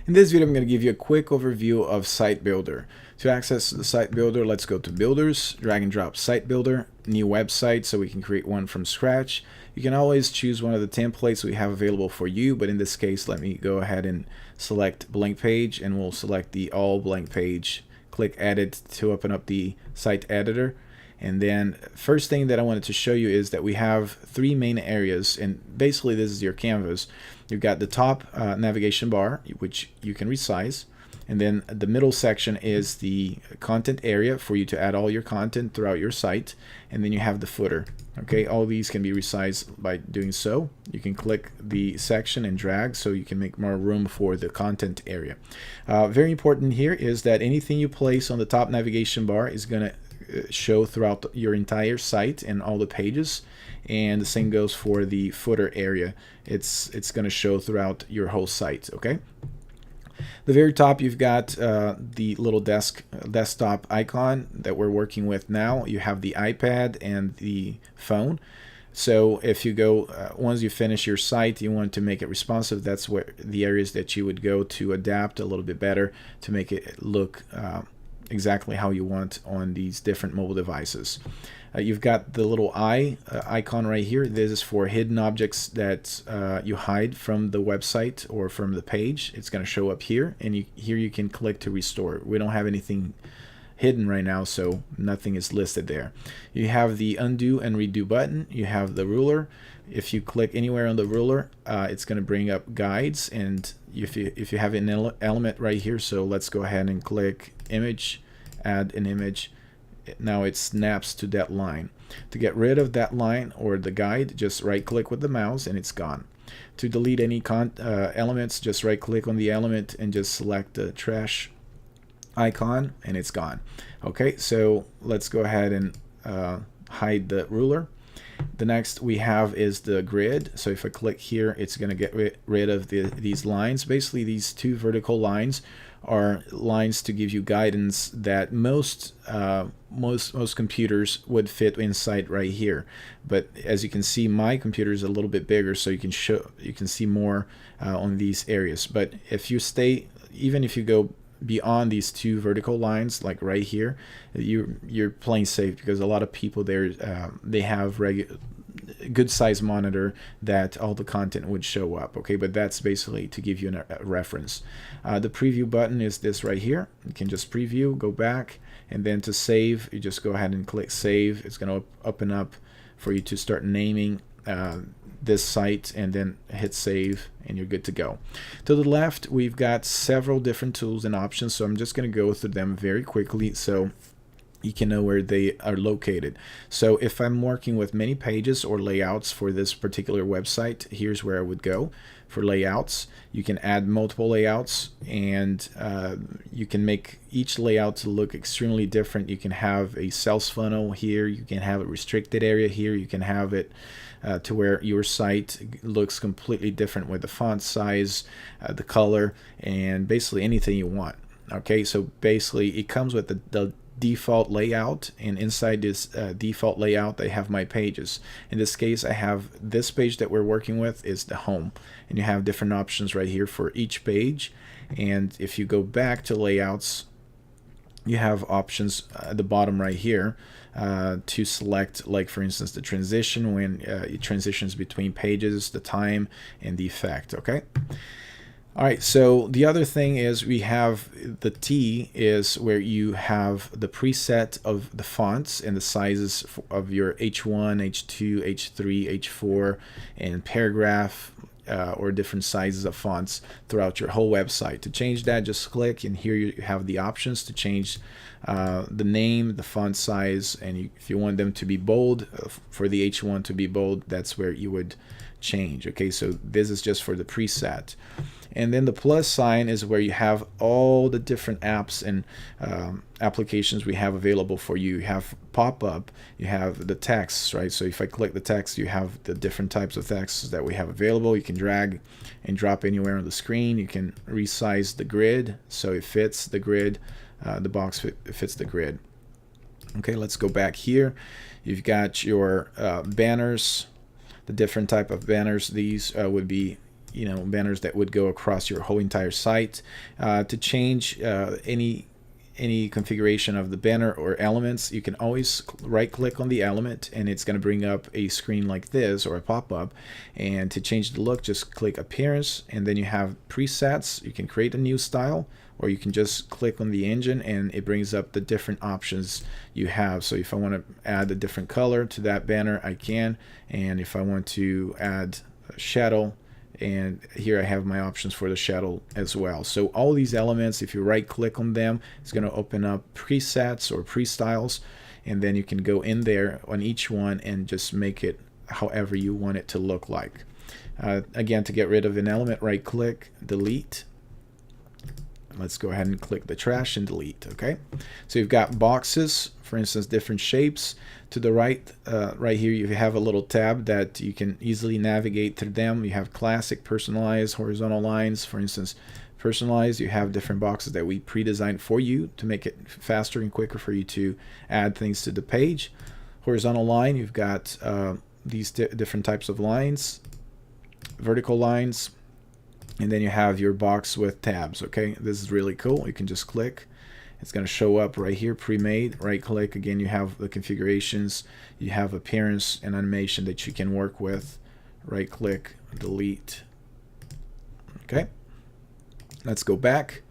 In this video, I'm going to give you a quick overview of Site Builder. To access the Site Builder, let's go to Builders, drag and drop Site Builder, new website, so we can create one from scratch. You can always choose one of the templates we have available for you, but in this case, let me go ahead and select blank page, and we'll select the all blank page. Click Edit to open up the site editor. And then first thing that I wanted to show you is that we have three main areas, and basically this is your canvas. You've got the top navigation bar, which you can resize, and then the middle section is the content area for you to add all your content throughout your site, and then you have the footer. Okay, all these can be resized by doing so. You can click the section and drag so you can make more room for the content area. Very important here is that anything you place on the top navigation bar is going to show throughout your entire site and all the pages, and the same goes for the footer area. It's going to show throughout your whole site. Okay, the very top you've got the little desktop icon that we're working with now. You have the iPad and the phone. So if you go once you finish your site, you want to make it responsive. That's where the areas that you would go to adapt a little bit better to make it look exactly how you want on these different mobile devices. You've got the little eye icon right here. This is for hidden objects that you hide from the website or from the page. It's going to show up here, and here you can click to restore. We don't have anything hidden right now, so nothing is listed there. You have the undo and redo button. You have the ruler. If you click anywhere on the ruler, it's going to bring up guides, and if you have an element right here, so let's go ahead and click image, add an image. Now it snaps to that line. To get rid of that line or the guide, just right click with the mouse and it's gone. To delete any elements, just right click on the element and just select the trash icon and it's gone. Okay, so let's go ahead and hide the ruler. The next we have is the grid. So if I click here, it's going to get rid of these lines. Basically, these two vertical lines are lines to give you guidance that most computers would fit inside right here. But as you can see, my computer is a little bit bigger, so you can see more on these areas. But if you even if you go beyond these two vertical lines, like right here, you're playing safe, because a lot of people there they have good size monitor that all the content would show up. Okay, but that's basically to give you a reference. The preview button is this right here. You can just preview, go back, and then to save, you just go ahead and click save. It's going to open up for you to start naming this site, and then hit save, and you're good to go. To the left, we've got several different tools and options, so I'm just going to go through them very quickly so you can know where they are located. So if I'm working with many pages or layouts for this particular website, here's where I would go. For layouts, you can add multiple layouts, and you can make each layout to look extremely different. You can have a sales funnel here, you can have a restricted area here, you can have it to where your site looks completely different with the font size, the color, and basically anything you want. Okay, so basically it comes with the default layout, and inside this default layout I have my pages. In this case, I have this page that we're working with is the home, and you have different options right here for each page. And if you go back to layouts, you have options at the bottom right here to select, like for instance the transition, when it transitions between pages, the time, and the effect. Okay. Alright, so the other thing is we have the T is where you have the preset of the fonts and the sizes of your H1, H2, H3, H4, and paragraph or different sizes of fonts throughout your whole website. To change that, just click, and here you have the options to change the name, the font size, and if you want them to be bold, for the H1 to be bold, that's where you would change. Okay, so this is just for the preset. And then the plus sign is where you have all the different apps and applications we have available for you. You have pop-up, you have the text, right? So if I click the text, you have the different types of texts that we have available. You can drag and drop anywhere on the screen. You can resize the grid so it fits the grid. The box fits the grid. Okay, let's go back here. You've got your banners, the different type of banners. These would be banners that would go across your whole entire site. To change any configuration of the banner or elements, you can always right click on the element and it's going to bring up a screen like this, or a pop-up. And to change the look, just click appearance, and then you have presets. You can create a new style, or you can just click on the engine and it brings up the different options you have. So if I want to add a different color to that banner, I can. And if I want to add a shadow, and here I have my options for the shadow as well. So all these elements, if you right click on them, it's going to open up presets or pre-styles, and then you can go in there on each one and just make it however you want it to look like. Again, to get rid of an element, right click, delete. Let's go ahead and click the trash and delete. Okay, so you've got boxes, for instance, different shapes. To the right, right here, you have a little tab that you can easily navigate through them. You have classic, personalized, horizontal lines. For instance, personalized, you have different boxes that we pre-designed for you to make it faster and quicker for you to add things to the page. Horizontal line, you've got these different types of lines, vertical lines, and then you have your box with tabs. Okay, this is really cool. You can just click. It's going to show up right here, pre-made. Right click, again, you have the configurations, you have appearance and animation that you can work with. Right click, delete. Okay, let's go back.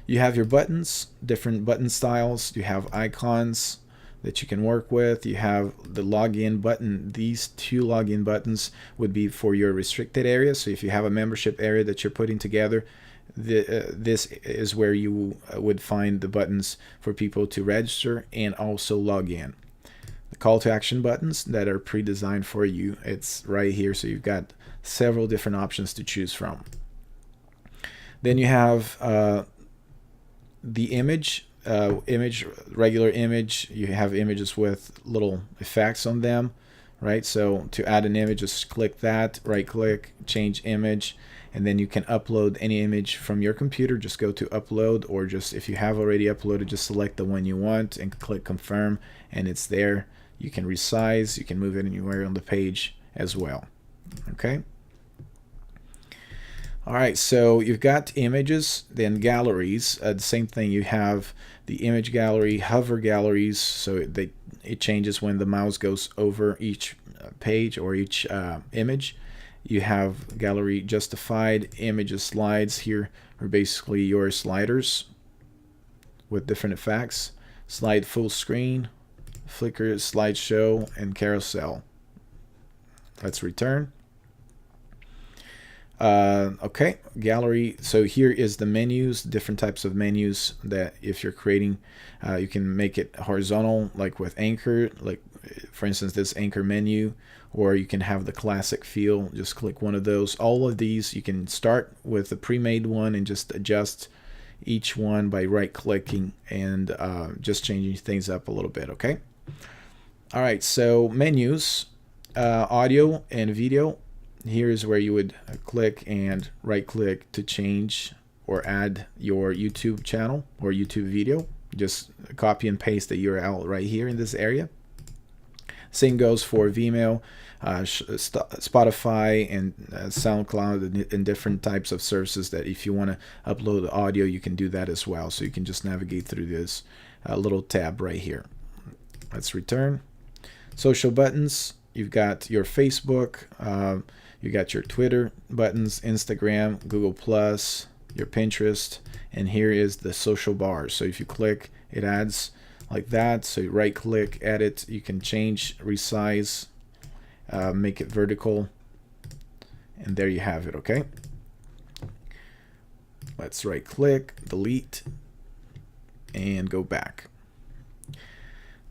You have your buttons, different button styles. You have icons that you can work with. You have the login button. These two login buttons would be for your restricted area. So if you have a membership area that you're putting together, this is where you would find the buttons for people to register and also log in. The call to action buttons that are pre-designed for you, it's right here. So you've got several different options to choose from. Then you have the image, regular image. You have images with little effects on them, right? So to add an image, just click that, right click, change image, and then you can upload any image from your computer. Just go to upload, or just if you have already uploaded, just select the one you want and click confirm, and it's there. You can resize, you can move it anywhere on the page as well. Okay. All right, so you've got images, then galleries. The same thing, you have the image gallery, hover galleries, so it changes when the mouse goes over each page or each image. You have gallery justified, images, slides. Here are basically your sliders with different effects. Slide full screen, flicker, slideshow, and carousel. Let's return. Okay, gallery. So here is the menus, different types of menus that if you're creating, you can make it horizontal, like with anchor, like for instance this anchor menu, or you can have the classic feel. Just click one of those. All of these you can start with a pre-made one and just adjust each one by right clicking and just changing things up a little bit. Okay, all right, so menus, audio and video. Here is where you would click and right click to change or add your YouTube channel or YouTube video. Just copy and paste the URL right here in this area. Same goes for Vimeo, Spotify, and SoundCloud, and different types of services that if you want to upload the audio, you can do that as well. So you can just navigate through this little tab right here. Let's return. Social buttons. You've got your Facebook, you got your Twitter buttons, Instagram, Google+, your Pinterest, and here is the social bars. So if you click, it adds like that. So you right click, edit, you can change, resize, make it vertical, and there you have it. Okay, let's right click, delete, and go back.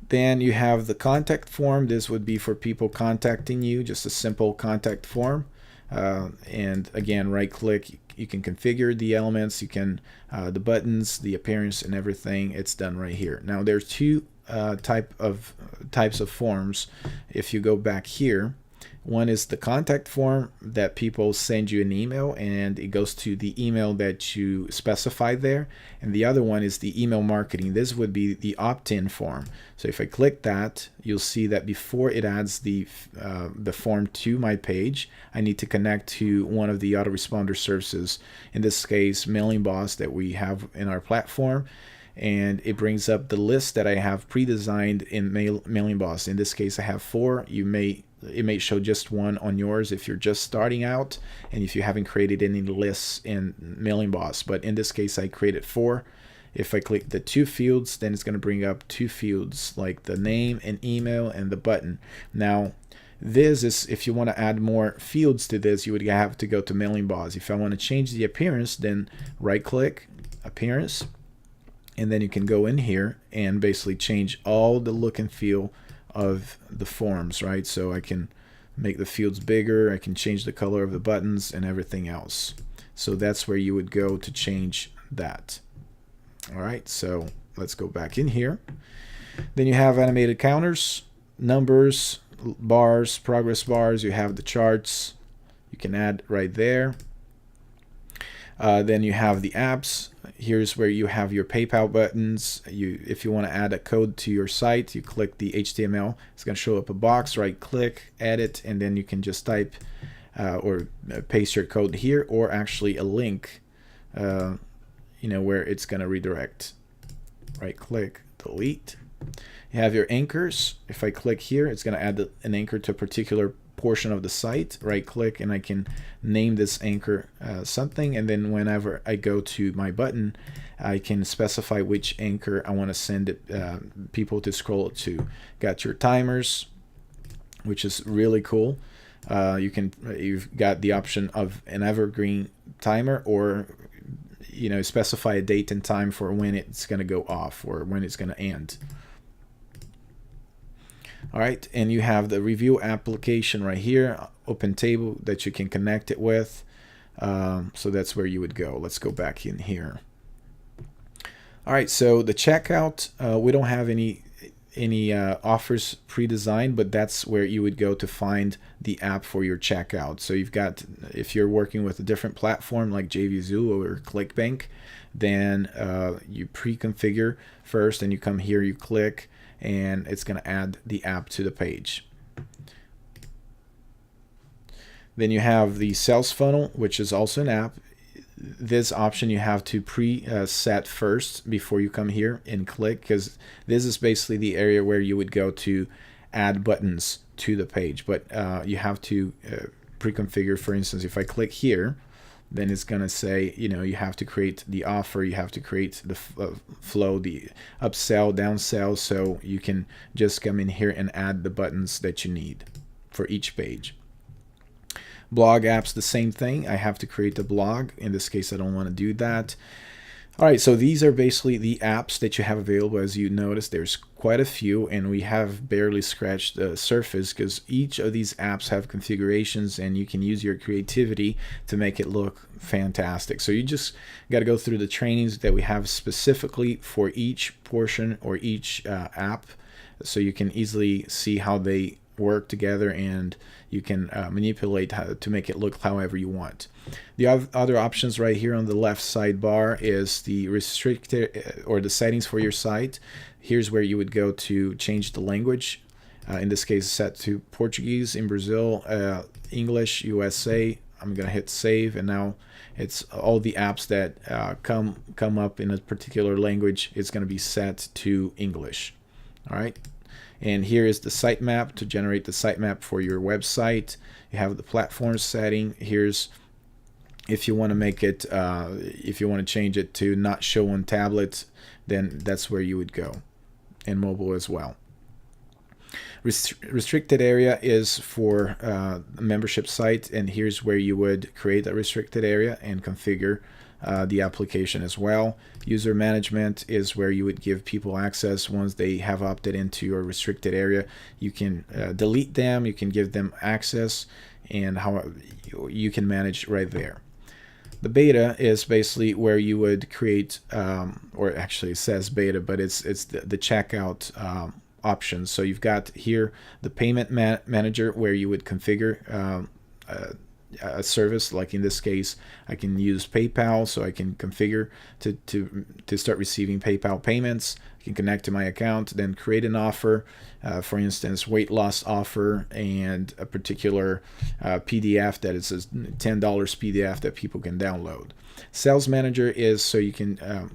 Then you have the contact form. This would be for people contacting you, just a simple contact form. And again, right click, you can configure the elements, you can the buttons, the appearance, and everything. It's done right here. Now there's two types of forms. If you go back here, One is the contact form that people send you an email and it goes to the email that you specify there. And the other one is the email marketing. This would be the opt-in form. So if I click that, you'll see that before it adds the form to my page, I need to connect to one of the autoresponder services, in this case Mailing Boss, that we have in our platform. And it brings up the list that I have pre-designed in Mailing Boss. In this case, I have 4. It may show just one on yours if you're just starting out and if you haven't created any lists in Mailing Boss. But in this case, I created 4. If I click the 2 fields, then it's going to bring up 2 fields like the name and email and the button. Now, this is, if you want to add more fields to this, you would have to go to Mailing Boss. If I want to change the appearance, then right click, Appearance, and then you can go in here and basically change all the look and feel of the forms, right? So I can make the fields bigger, I can change the color of the buttons and everything else. So that's where you would go to change that. All right, so let's go back in here. Then you have animated counters, numbers, bars, progress bars. You have the charts you can add right there. Then you have the apps. Here's where you have your PayPal buttons. If you want to add a code to your site, you click the HTML. It's going to show up a box, right click, edit, and then you can just type or paste your code here, or actually a link, where it's going to redirect. Right click, delete. You have your anchors. If I click here, it's going to add an anchor to a particular portion of the site. Right click, and I can name this anchor something, and then whenever I go to my button, I can specify which anchor I want to send it, people to scroll it to. Got your timers, which is really cool. You've got the option of an evergreen timer, or specify a date and time for when it's going to go off or when it's going to end. All right, and you have the review application right here, open table that you can connect it with. So that's where you would go. Let's go back in here. All right, so the checkout, we don't have any offers pre-designed, but that's where you would go to find the app for your checkout. So you've got, if you're working with a different platform like JVZoo or ClickBank, then you pre-configure first, and you come here, you click, and it's going to add the app to the page. Then you have the sales funnel, which is also an app. This option you have to pre-set first before you come here and click, because this is basically the area where you would go to add buttons to the page. But you have to pre-configure. For instance, if I click here, then it's going to say, you have to create the offer, you have to create the flow, the upsell, downsell, so you can just come in here and add the buttons that you need for each page. Blog apps, the same thing. I have to create a blog. In this case, I don't want to do that. All right, so these are basically the apps that you have available. As you notice, there's quite a few, and we have barely scratched the surface, because each of these apps have configurations, and you can use your creativity to make it look fantastic. So you just got to go through the trainings that we have specifically for each portion or each app, so you can easily see how they work together, and you can manipulate how to make it look however you want. The other options right here on the left sidebar is the restricted or the settings for your site. Here's where you would go to change the language. In this case, set to Portuguese in Brazil, English, USA. I'm gonna hit save, and now it's all the apps that come up in a particular language. It's gonna be set to English. All right. And here is the sitemap to generate the sitemap for your website. You have the platform setting. Here's if you want to make it, if you want to change it to not show on tablets, then that's where you would go, and mobile as well. Restricted area is for a membership site, and here's where you would create a restricted area and configure the application as well. User management is where you would give people access once they have opted into your restricted area. You can delete them, you can give them access, and how you can manage right there. The beta is basically where you would create, or actually it says beta, but it's the checkout options. So you've got here the payment manager, where you would configure a service. Like in this case, I can use PayPal, so I can configure to start receiving PayPal payments. I can connect to my account, then create an offer, for instance, weight loss offer, and a particular PDF that is a $10 PDF that people can download. Sales manager is so you can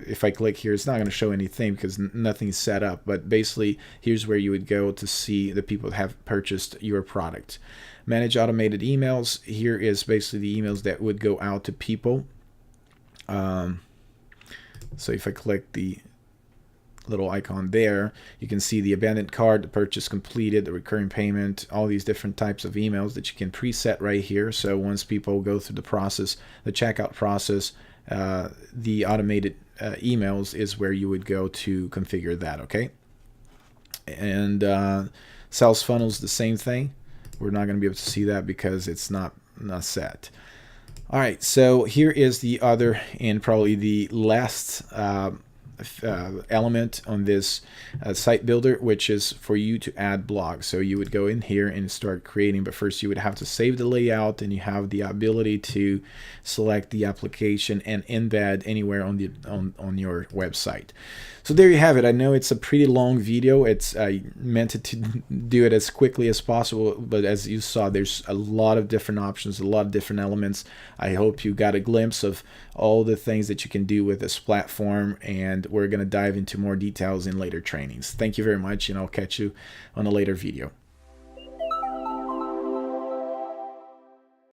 if I click here, it's not going to show anything because nothing's set up, but basically here's where you would go to see the people that have purchased your product. Manage automated emails. Here is basically the emails that would go out to people. So if I click the little icon there, you can see the abandoned cart, the purchase completed, the recurring payment, all these different types of emails that you can preset right here. So once people go through the process, the checkout process, the automated emails is where you would go to configure that. Okay. And sales funnels, the same thing. We're not going to be able to see that because it's not set. All right, so here is the other and probably the last element on this site builder, which is for you to add blogs. So you would go in here and start creating, but first you would have to save the layout, and you have the ability to select the application and embed anywhere on the on your website. So there you have it. I know it's a pretty long video. It's I meant to do it as quickly as possible, but as you saw, there's a lot of different options, a lot of different elements. I hope you got a glimpse of all the things that you can do with this platform, and we're going to dive into more details in later trainings. Thank you very much, and I'll catch you on a later video.